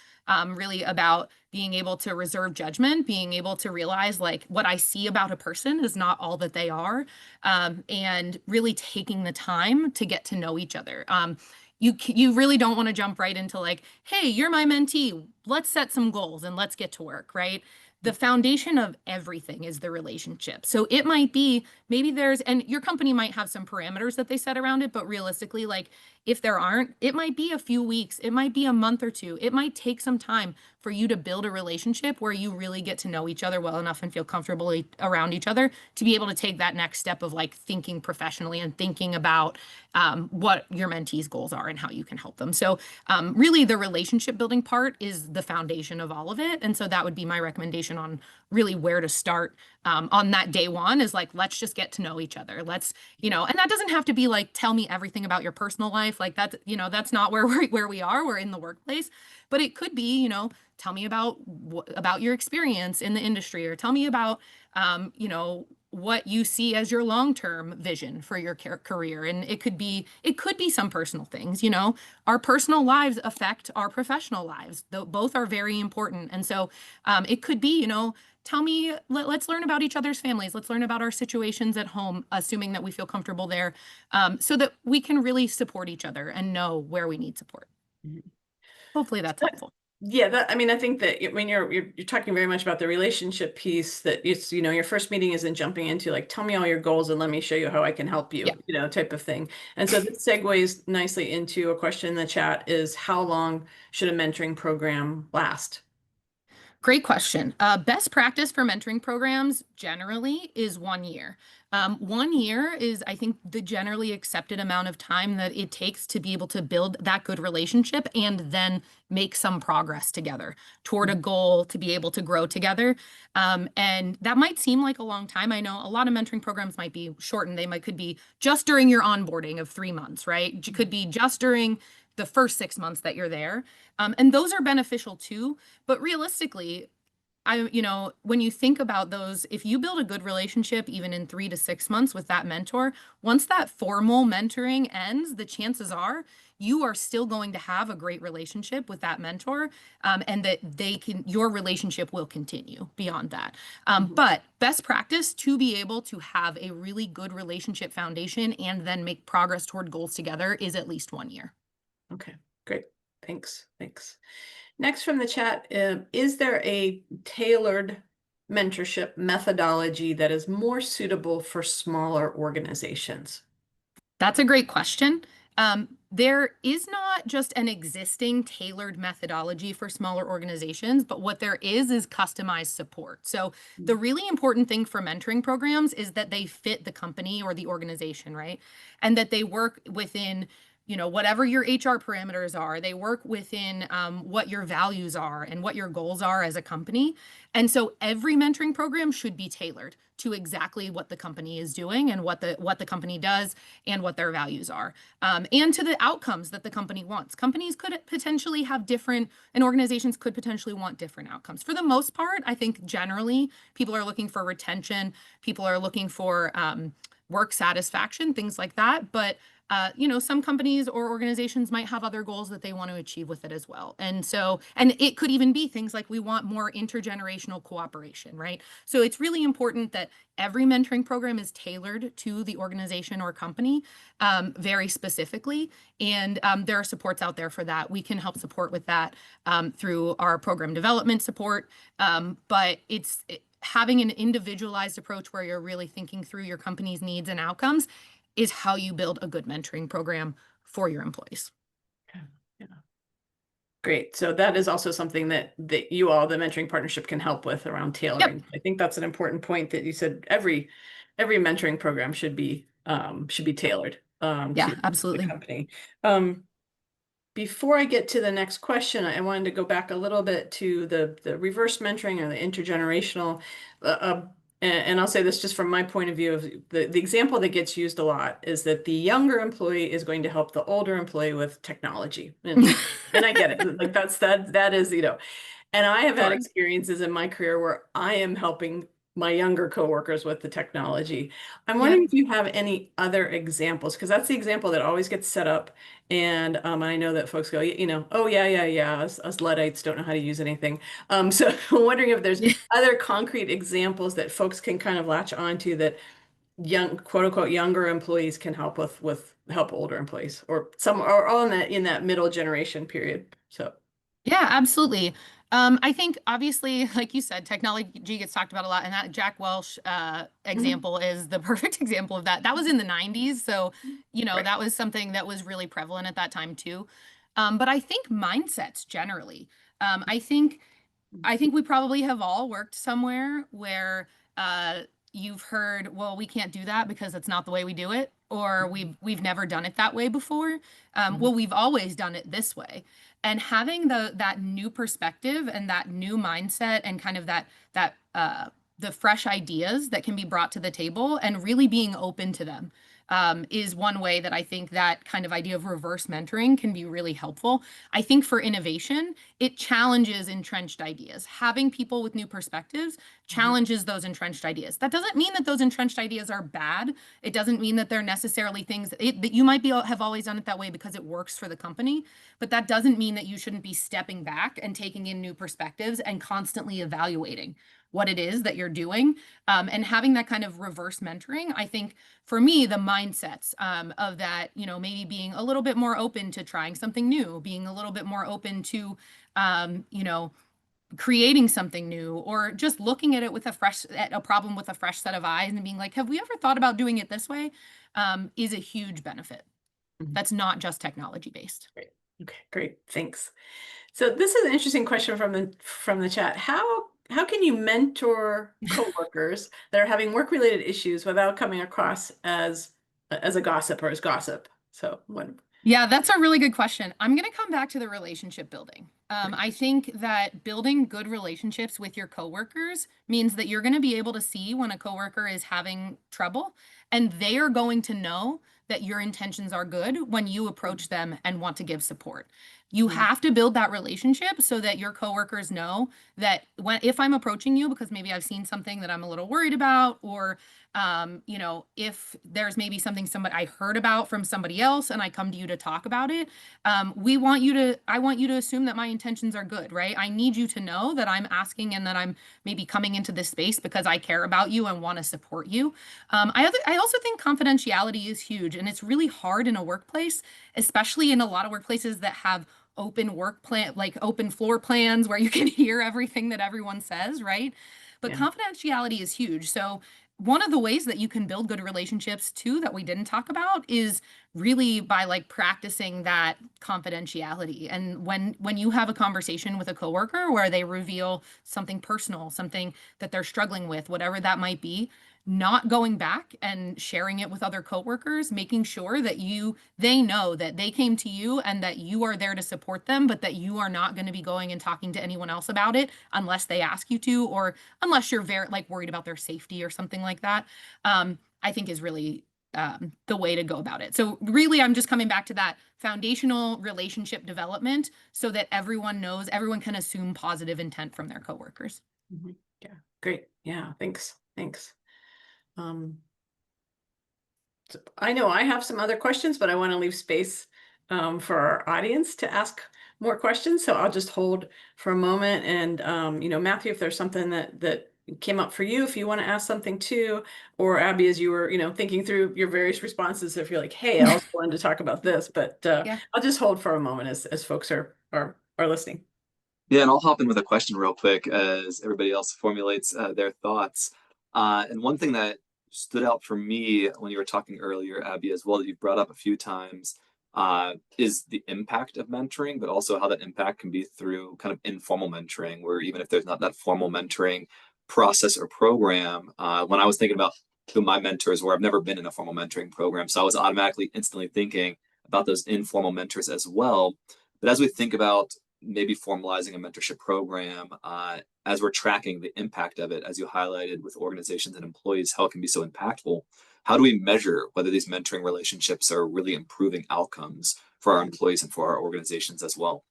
really about being able to reserve judgment, being able to realize like what I see about a person is not all that they are, and really taking the time to get to know each other. you really don't want to jump right into like, hey, you're my mentee. Let's set some goals and let's get to work, right? The foundation of everything is the relationship. So it might be maybe and your company might have some parameters that they set around it, but realistically, like if there aren't, it might be a few weeks, it might be a month or two. It might take some time for you to build a relationship where you really get to know each other well enough and feel comfortable around each other to be able to take that next step of like thinking professionally and thinking about what your mentees' goals are and how you can help them. So really the relationship building part is the foundation of all of it. And so that would be my recommendation on really where to start on that day one is like, let's just get to know each other. Let's, and that doesn't have to be like, tell me everything about your personal life. Like that's, that's not where we are. We're in the workplace, but it could be, tell me about your experience in the industry, or tell me about, what you see as your long-term vision for your career. And it could be some personal things, our personal lives affect our professional lives. Both are very important. And so it could be, tell me, let's learn about each other's families. Let's learn about our situations at home, assuming that we feel comfortable there, so that we can really support each other and know where we need support. Hopefully that's helpful.
Yeah, I think that when you're talking very much about the relationship piece, that it's, your first meeting isn't jumping into like, tell me all your goals and let me show you how I can help you, type of thing. And so this segues nicely into a question in the chat is, how long should a mentoring program last?
Great question. Best practice for mentoring programs generally is 1 year. 1 year is, I think, the generally accepted amount of time that it takes to be able to build that good relationship and then make some progress together toward a goal to be able to grow together. And that might seem like a long time. I know a lot of mentoring programs might be shortened. Could be just during your onboarding of 3 months, right? It could be just during the first 6 months that you're there. And those are beneficial too. But realistically, when you think about those, if you build a good relationship, even in 3 to 6 months with that mentor, once that formal mentoring ends, the chances are you are still going to have a great relationship with that mentor, and that your relationship will continue beyond that. But best practice to be able to have a really good relationship foundation and then make progress toward goals together is at least 1 year.
Okay, great. Thanks. Next from the chat, is there a tailored mentorship methodology that is more suitable for smaller organizations?
That's a great question. There is not just an existing tailored methodology for smaller organizations, but what there is customized support. So the really important thing for mentoring programs is that they fit the company or the organization, right? And that they work within whatever your HR parameters are. They work within what your values are and what your goals are as a company. And so every mentoring program should be tailored to exactly what the company is doing and what the company does and what their values are, and to the outcomes that the company wants. Companies could potentially have different, and organizations could potentially want different outcomes. For the most part, I think generally people are looking for retention, people are looking for work satisfaction, things like that. But some companies or organizations might have other goals that they want to achieve with it as well. And it could even be things like we want more intergenerational cooperation, right? So it's really important that every mentoring program is tailored to the organization or company very specifically. And there are supports out there for that. We can help support with that through our program development support. But having an individualized approach where you're really thinking through your company's needs and outcomes is how you build a good mentoring program for your employees.
Yeah. Great. So that is also something that you all, the mentoring partnership, can help with around tailoring. Yep. I think that's an important point that you said. Every mentoring program should be tailored.
Yeah, absolutely.
The company. Before I get to the next question, I wanted to go back a little bit to the reverse mentoring or the intergenerational. And I'll say this just from my point of view of the example that gets used a lot is that the younger employee is going to help the older employee with technology. And I get it. Like that is, and I have had experiences in my career where I am helping my younger coworkers with the technology. I'm wondering if you have any other examples, because that's the example that always gets set up. And I know that folks go, oh yeah, us Luddites don't know how to use anything. So I'm wondering if there's other concrete examples that folks can kind of latch onto that young, quote unquote, younger employees can help with help older employees or some or all in that middle generation period. So
Yeah, absolutely. I think obviously, like you said, technology gets talked about a lot, and that Jack Welch example is the perfect example of that. That was in the 90s, so
right.
that was something that was really prevalent at that time too. But I think mindsets generally. I think we probably have all worked somewhere where uh, you've heard, well, we can't do that because it's not the way we do it, or we've never done it that way before.
Mhm.
Well, we've always done it this way. And having that new perspective and that new mindset and kind of the fresh ideas that can be brought to the table and really being open to them is one way that I think that kind of idea of reverse mentoring can be really helpful. I think for innovation, it challenges entrenched ideas. Having people with new perspectives challenges those entrenched ideas. That doesn't mean that those entrenched ideas are bad. It doesn't mean that they're necessarily things that you might have always done it that way because it works for the company, but that doesn't mean that you shouldn't be stepping back and taking in new perspectives and constantly evaluating what it is that you're doing, and having that kind of reverse mentoring. I think for me, the mindsets of that, maybe being a little bit more open to trying something new, being a little bit more open to, creating something new, or just looking at it at a problem with a fresh set of eyes and being like, have we ever thought about doing it this way? Is a huge benefit.
Mhm.
That's not just technology based.
Great. Okay, great. Thanks. So this is an interesting question from the chat. How can you mentor coworkers that are having work-related issues without coming across as a gossip or as gossip? So what?
Yeah, that's a really good question. I'm going to come back to the relationship building. I think that building good relationships with your coworkers means that you're going to be able to see when a coworker is having trouble, and they are going to know that your intentions are good when you approach them and want to give support. You
Mhm.
have to build that relationship so that your coworkers know that if I'm approaching you because maybe I've seen something that I'm a little worried about, or if there's maybe something I heard about from somebody else and I come to you to talk about it, I want you to assume that my intentions are good, right? I need you to know that I'm asking and that I'm maybe coming into this space because I care about you and want to support you. I also think confidentiality is huge, and it's really hard in a workplace, especially in a lot of workplaces that have open floor plans where you can hear everything that everyone says, right? But
Yeah.
confidentiality is huge. So one of the ways that you can build good relationships too that we didn't talk about is really by practicing that confidentiality. And when you have a conversation with a coworker where they reveal something personal, something that they're struggling with, whatever that might be, not going back and sharing it with other coworkers, making sure that they know that they came to you and that you are there to support them, but that you are not going to be going and talking to anyone else about it unless they ask you to, or unless you're very worried about their safety or something like that. I think is really the way to go about it. So really, I'm just coming back to that foundational relationship development so that everyone can assume positive intent from their coworkers.
Mhm. Yeah. Great. Yeah. Thanks. Thanks. So I know I have some other questions, but I want to leave space for our audience to ask more questions. So I'll just hold for a moment. And Matthew, if there's something that came up for you, if you want to ask something too, or Abby, as you were thinking through your various responses, if you're like, hey, I also wanted to talk about this, but
Yeah.
I'll just hold for a moment as folks are listening.
Yeah, and I'll hop in with a question real quick as everybody else formulates their thoughts. And one thing that stood out for me when you were talking earlier, Abby, as well, that you've brought up a few times, is the impact of mentoring, but also how that impact can be through kind of informal mentoring, where even if there's not that formal mentoring process or program, when I was thinking about who my mentors were, I've never been in a formal mentoring program, so I was automatically instantly thinking about those informal mentors as well. But as we think about maybe formalizing a mentorship program, as we're tracking the impact of it, as you highlighted with organizations and employees, how it can be so impactful. How do we measure whether these mentoring relationships are really improving outcomes for our employees and for our organizations as well?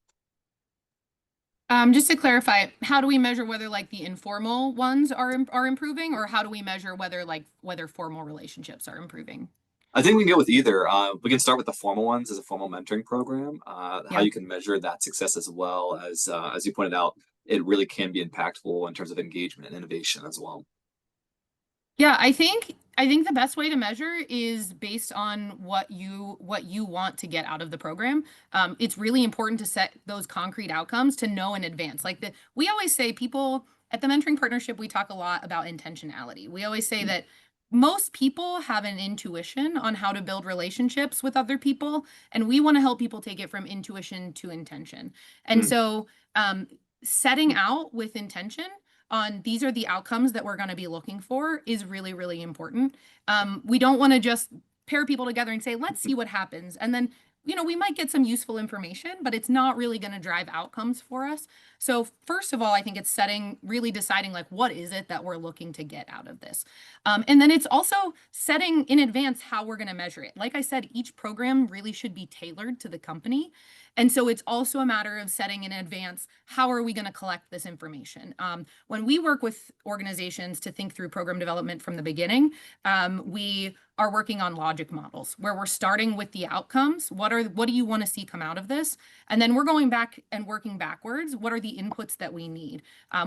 Just to clarify, how do we measure whether the informal ones are improving, or how do we measure whether formal relationships are improving?
I think we can go with either. We can start with the formal ones as a formal mentoring program, how
Yeah.
you can measure that success as well as you pointed out, it really can be impactful in terms of engagement and innovation as well.
Yeah, I think I think the best way to measure is based on what you want to get out of the program. It's really important to set those concrete outcomes to know in advance. We always say, people at the Mentoring Partnership, we talk a lot about intentionality. We always say that most people have an intuition on how to build relationships with other people, and we want to help people take it from intuition to intention. And so setting out with intention on these are the outcomes that we're going to be looking for is really, really important. We don't want to just pair people together and say, let's see what happens. And then, we might get some useful information, but it's not really going to drive outcomes for us. So first of all, I think it's really deciding like, what is it that we're looking to get out of this? And then it's also setting in advance how we're going to measure it. Like I said, each program really should be tailored to the company. And so it's also a matter of setting in advance, how are we going to collect this information? When we work with organizations to think through program development from the beginning, we are working on logic models where we're starting with the outcomes. What do you want to see come out of this? And then we're going back and working backwards. What are the inputs that we need?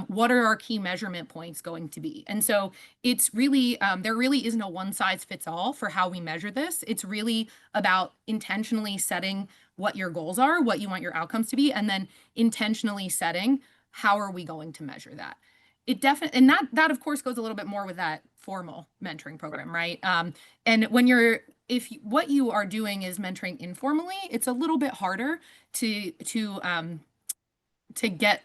What are our key measurement points going to be? And so it's really, there really is no one size fits all for how we measure this. It's really about intentionally setting what your goals are, what you want your outcomes to be, and then intentionally setting how are we going to measure that. It definitely, and that of course goes a little bit more with that formal mentoring program, right? And when what you are doing is mentoring informally, it's a little bit harder to get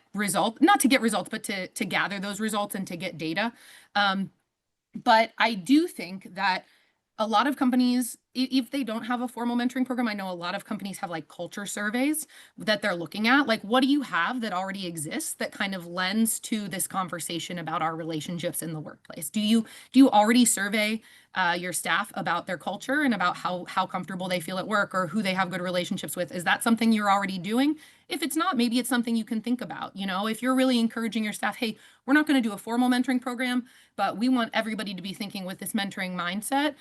not to get results, but to gather those results and to get data. But I do think that a lot of companies, if they don't have a formal mentoring program, I know a lot of companies have like culture surveys that they're looking at. Like, what do you have that already exists that kind of lends to this conversation about our relationships in the workplace? Do you already survey your staff about their culture and about how comfortable they feel at work or who they have good relationships with? Is that something you're already doing? If it's not, maybe it's something you can think about. If you're really encouraging your staff, hey, we're not going to do a formal mentoring program, but we want everybody to be thinking with this mentoring mindset,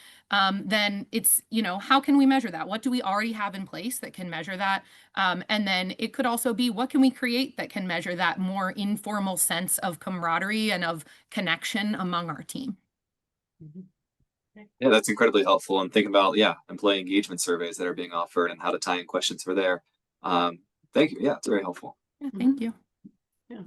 then it's, how can we measure that? What do we already have in place that can measure that? And then it could also be, what can we create that can measure that more informal sense of camaraderie and of connection among our team?
Yeah, that's incredibly helpful. And think about, employee engagement surveys that are being offered and how to tie in questions for there. Thank you. Yeah, it's very helpful.
Yeah, thank you.
Yeah.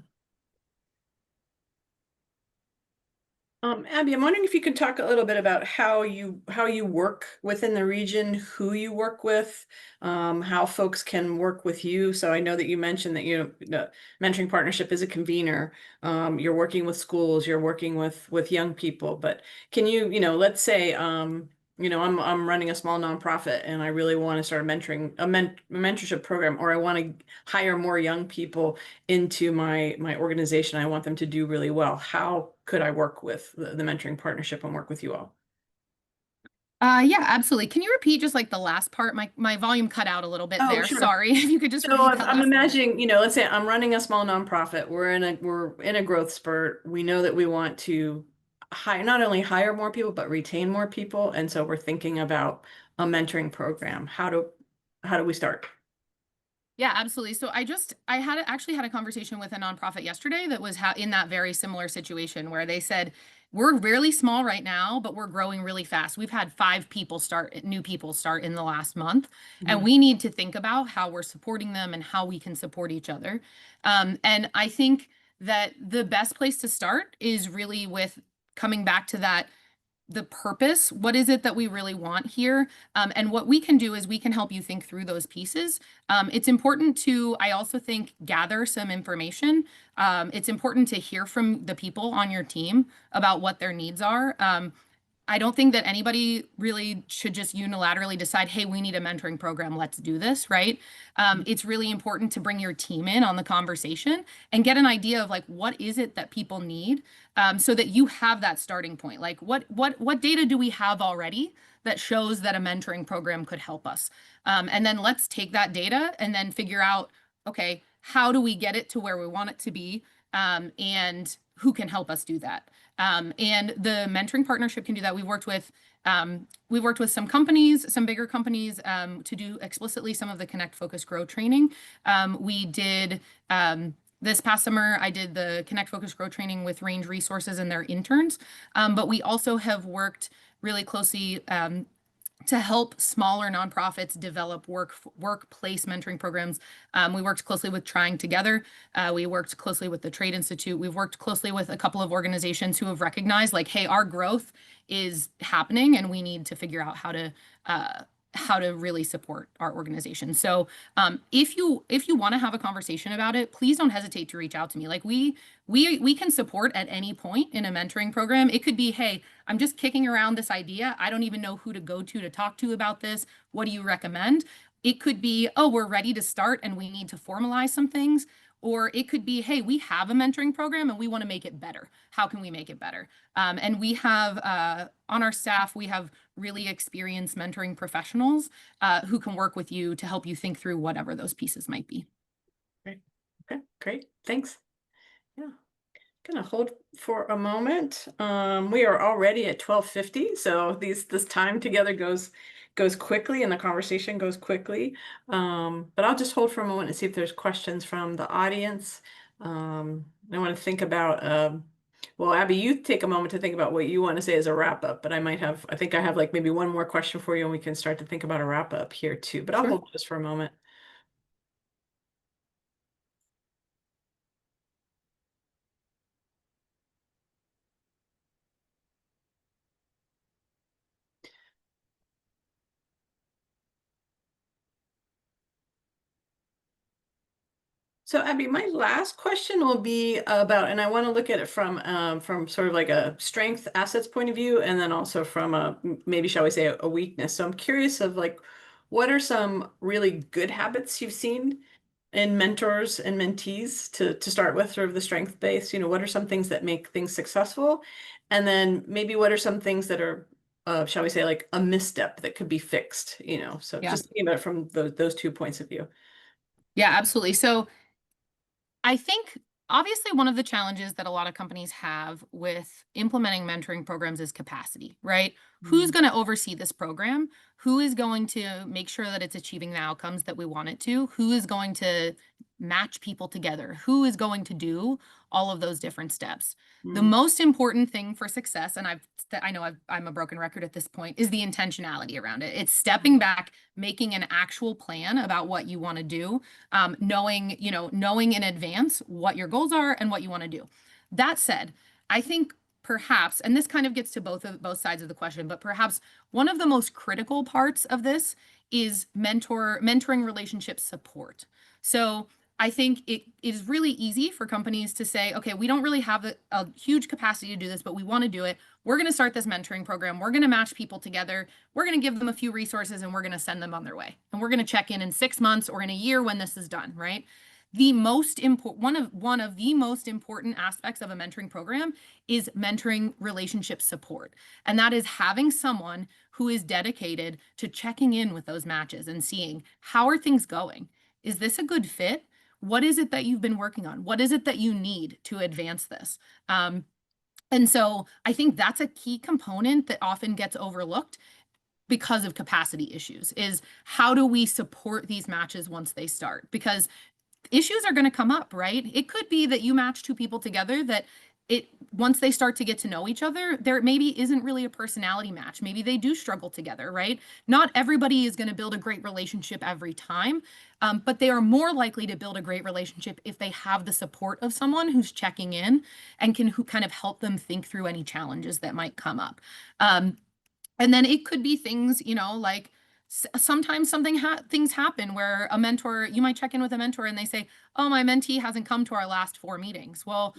Abby, I'm wondering if you could talk a little bit about how you work within the region, who you work with, how folks can work with you. So I know that you mentioned that the Mentoring Partnership is a convener. You're working with schools, you're working with young people, but can you, let's say, I'm running a small nonprofit and I really want to start a mentorship program, or I want to hire more young people into my organization. I want them to do really well. How could I work with the Mentoring Partnership and work with you all?
Yeah, absolutely. Can you repeat just like the last part? My volume cut out a little bit there.
Sure.
Sorry, if you could just
So
repeat that
I'm
last
imagining, let's say I'm running a small nonprofit. We're in a growth spurt. We know that we want to not only hire more people, but retain more people. And so we're thinking about a mentoring program. How do we start?
Yeah, absolutely. So I actually had a conversation with a nonprofit yesterday that was in that very similar situation where they said, we're really small right now, but we're growing really fast. We've had 5 new people start in the last month, and we need to think about how we're supporting them and how we can support each other. And I think that the best place to start is really with coming back to the purpose. What is it that we really want here? And what we can do is we can help you think through those pieces. It's important to, I also think, gather some information. It's important to hear from the people on your team about what their needs are. I don't think that anybody really should just unilaterally decide, hey, we need a mentoring program, let's do this, right? It's really important to bring your team in on the conversation and get an idea of like, what is it that people need, so that you have that starting point. Like what data do we have already that shows that a mentoring program could help us? And then let's take that data and then figure out, okay, how do we get it to where we want it to be? And who can help us do that? And the Mentoring Partnership can do that. We've worked with some companies, some bigger companies, to do explicitly some of the Connect, Focus, Grow training. We did this past summer, I did the Connect, Focus, Grow training with Range Resources and their interns. But we also have worked really closely to help smaller nonprofits develop workplace mentoring programs. We worked closely with Trying Together. We worked closely with the Trade Institute. We've worked closely with a couple of organizations who have recognized, like, hey, our growth is happening and we need to figure out how to really support our organization. So if you want to have a conversation about it, please don't hesitate to reach out to me. Like we can support at any point in a mentoring program. It could be, hey, I'm just kicking around this idea. I don't even know who to go to talk to about this. What do you recommend? It could be, oh, we're ready to start and we need to formalize some things. Or it could be, hey, we have a mentoring program and we want to make it better. How can we make it better? And we have on our staff, we have really experienced mentoring professionals who can work with you to help you think through whatever those pieces might be.
Great. Okay, great. Thanks. Yeah. Gonna hold for a moment. We are already at 12:50, so this time together goes quickly and the conversation goes quickly. But I'll just hold for a moment and see if there's questions from the audience. I want to think about well, Abby, you take a moment to think about what you want to say as a wrap up, but I think I have like maybe one more question for you and we can start to think about a wrap up here too, but I'll
Sure.
hold just for a moment. So Abby, my last question will be about, and I want to look at it from sort of like a strength assets point of view, and then also from a maybe shall we say a weakness. So I'm curious of like, what are some really good habits you've seen in mentors and mentees to start with, sort of the strength base? You know, what are some things that make things successful, and then maybe what are some things that are shall we say like a misstep that could be fixed? You know, so
Yeah.
just thinking about it from those 2 points of view.
Yeah, absolutely. So I think obviously one of the challenges that a lot of companies have with implementing mentoring programs is capacity, right? Who's going to oversee this program? Who is going to make sure that it's achieving the outcomes that we want it to? Who is going to match people together? Who is going to do all of those different steps? The most important thing for success, and I know I'm a broken record at this point, is the intentionality around it. It's stepping back, making an actual plan about what you want to do, knowing in advance what your goals are and what you want to do. That said, I think perhaps, and this kind of gets to both sides of the question, but perhaps one of the most critical parts of this is mentoring relationship support. So I think it is really easy for companies to say, okay, we don't really have a huge capacity to do this, but we want to do it. We're going to start this mentoring program. We're going to match people together. We're going to give them a few resources and we're going to send them on their way. And we're going to check in 6 months or in a year when this is done, right? The most important one of the most important aspects of a mentoring program is mentoring relationship support. And that is having someone who is dedicated to checking in with those matches and seeing, how are things going? Is this a good fit? What is it that you've been working on? What is it that you need to advance this? And so I think that's a key component that often gets overlooked because of capacity issues, is how do we support these matches once they start? Because issues are going to come up, right? It could be that you match 2 people together that once they start to get to know each other, there maybe isn't really a personality match. Maybe they do struggle together, right? Not everybody is going to build a great relationship every time, but they are more likely to build a great relationship if they have the support of someone who's checking in and who kind of help them think through any challenges that might come up. And then it could be things, like sometimes things happen where a mentor, you might check in with a mentor and they say, oh, my mentee hasn't come to our last 4 meetings. Well,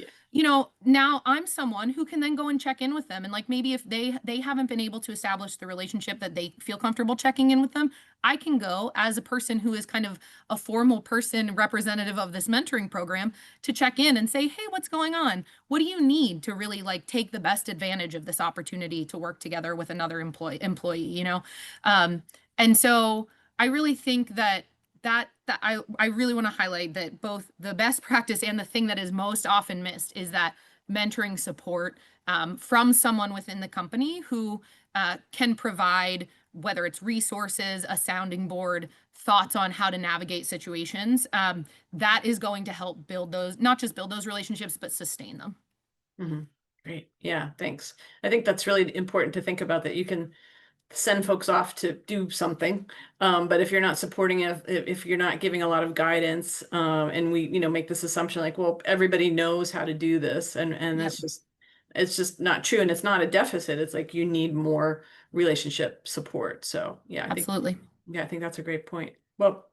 now I'm someone who can then go and check in with them. And like, maybe if they haven't been able to establish the relationship that they feel comfortable checking in with them, I can go as a person who is kind of a formal person representative of this mentoring program to check in and say, hey, what's going on? What do you need to really like take the best advantage of this opportunity to work together with another employee, And so I really think that I really want to highlight that both the best practice and the thing that is most often missed is that mentoring support from someone within the company who can provide, whether it's resources, a sounding board, thoughts on how to navigate situations, that is going to help build those, not just build those relationships, but sustain them.
Great. Yeah, thanks. I think that's really important to think about, that you can send folks off to do something. But if you're not supporting it, if you're not giving a lot of guidance, and we, make this assumption like, well, everybody knows how to do this, and
Yep.
it's just not true. And it's not a deficit. It's like you need more relationship support. So yeah,
Absolutely.
I think that's a great point. Well,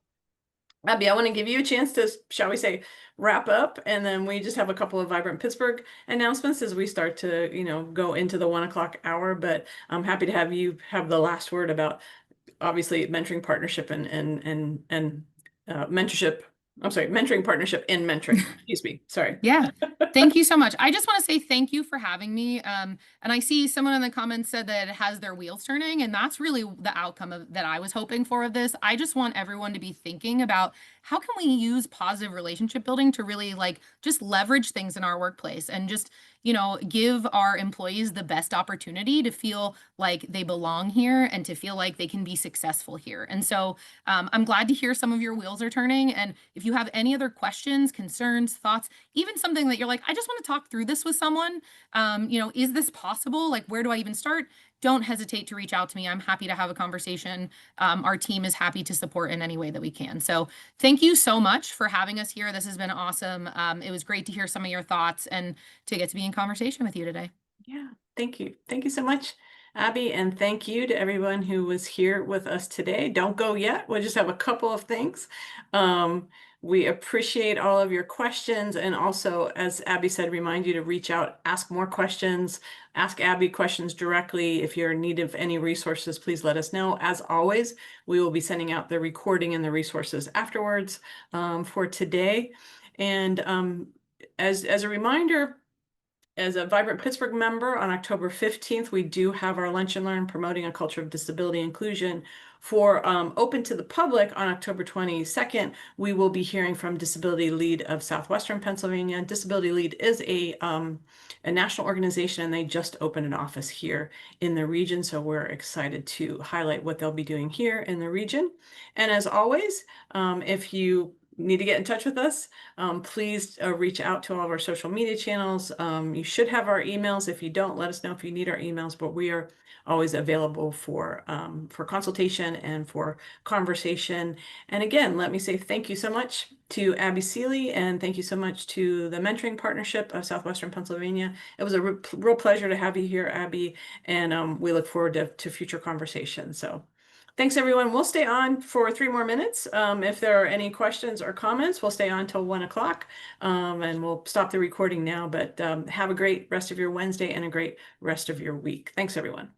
Abby, I want to give you a chance to, shall we say, wrap up, and then we just have a couple of Vibrant Pittsburgh announcements as we start to, go into the 1 o'clock hour. But I'm happy to have you have the last word about, obviously, mentoring partnership and mentorship. I'm sorry, mentoring partnership in mentoring. Excuse me. Sorry.
Yeah. Thank you so much. I just want to say thank you for having me. And I see someone in the comments said that it has their wheels turning, and that's really the outcome of that I was hoping for of this. I just want everyone to be thinking about how can we use positive relationship building to really just leverage things in our workplace and just, give our employees the best opportunity to feel like they belong here and to feel like they can be successful here. And so I'm glad to hear some of your wheels are turning. And if you have any other questions, concerns, thoughts, even something that you're like, I just want to talk through this with someone. Is this possible? Like, where do I even start? Don't hesitate to reach out to me. I'm happy to have a conversation. Our team is happy to support in any way that we can. So thank you so much for having us here. This has been awesome. It was great to hear some of your thoughts and to get to be in conversation with you today.
Yeah, thank you. Thank you so much, Abby. And thank you to everyone who was here with us today. Don't go yet. We'll just have a couple of things. We appreciate all of your questions. And also, as Abby said, remind you to reach out, ask more questions, ask Abby questions directly. If you're in need of any resources, please let us know. As always, we will be sending out the recording and the resources afterwards for today. And as a reminder, as a Vibrant Pittsburgh member, on October 15th, we do have our Lunch and Learn Promoting a Culture of Disability Inclusion. For open to the public on October 22nd, we will be hearing from Disability Lead of Southwestern Pennsylvania. Disability Lead is a national organization, and they just opened an office here in the region. So we're excited to highlight what they'll be doing here in the region. And as always, if you need to get in touch with us, please reach out to all of our social media channels. You should have our emails. If you don't, let us know if you need our emails, but we are always available for consultation and for conversation. And again, let me say thank you so much to Abby Seeley, and thank you so much to the Mentoring Partnership of Southwestern Pennsylvania. It was a real pleasure to have you here, Abby, and we look forward to future conversations. So thanks, everyone. We'll stay on for 3 more minutes. If there are any questions or comments, we'll stay on till 1 o'clock, and we'll stop the recording now. But have a great rest of your Wednesday and a great rest of your week. Thanks, everyone.